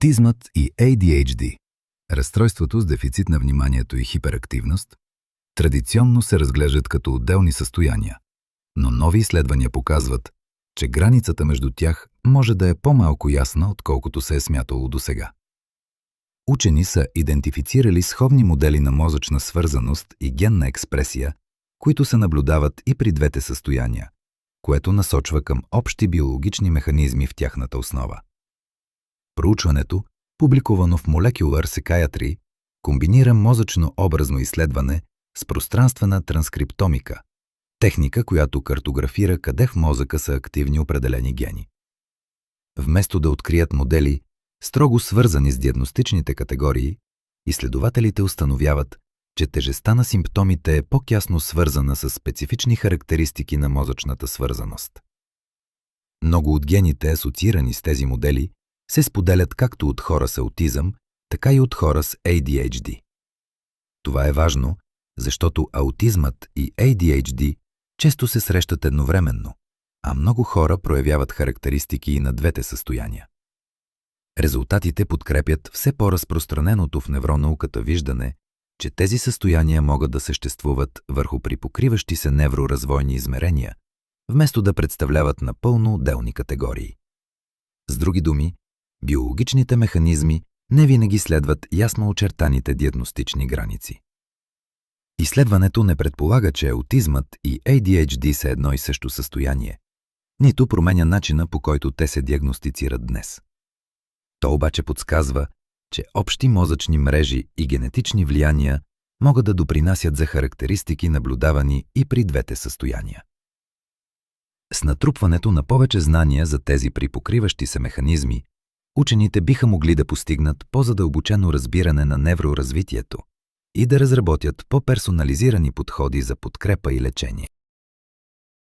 Аутизмът и ADHD, разстройството с дефицит на вниманието и хиперактивност, традиционно се разглеждат като отделни състояния, но нови изследвания показват, че границата между тях може да е по-малко ясна, отколкото се е смятало досега. Учени са идентифицирали сходни модели на мозъчна свързаност и генна експресия, които се наблюдават и при двете състояния, което насочва към общи биологични механизми в тяхната основа. Проучването, публикувано в Molecular Psychiatry, комбинира мозъчно-образно изследване с пространствена транскриптомика, техника, която картографира къде в мозъка са активни определени гени. Вместо да открият модели, строго свързани с диагностичните категории, изследователите установяват, че тежестта на симптомите е по-тясно свързана с специфични характеристики на мозъчната свързаност. Много от гените, асоциирани с тези модели, се споделят както от хора с аутизъм, така и от хора с ADHD. Това е важно, защото аутизмът и ADHD често се срещат едновременно, а много хора проявяват характеристики и на двете състояния. Резултатите подкрепят все по-разпространеното в невронауката виждане, че тези състояния могат да съществуват върху припокриващи се невроразвойни измерения, вместо да представляват напълно отделни категории. С други думи, биологичните механизми не винаги следват ясно очертаните диагностични граници. Изследването не предполага, че аутизмът и ADHD са едно и също състояние, нито променя начина, по който те се диагностицират днес. То обаче подсказва, че общи мозъчни мрежи и генетични влияния могат да допринасят за характеристики, наблюдавани и при двете състояния. С натрупването на повече знания за тези припокриващи се механизми, учените биха могли да постигнат по-задълбочено разбиране на невроразвитието и да разработят по-персонализирани подходи за подкрепа и лечение.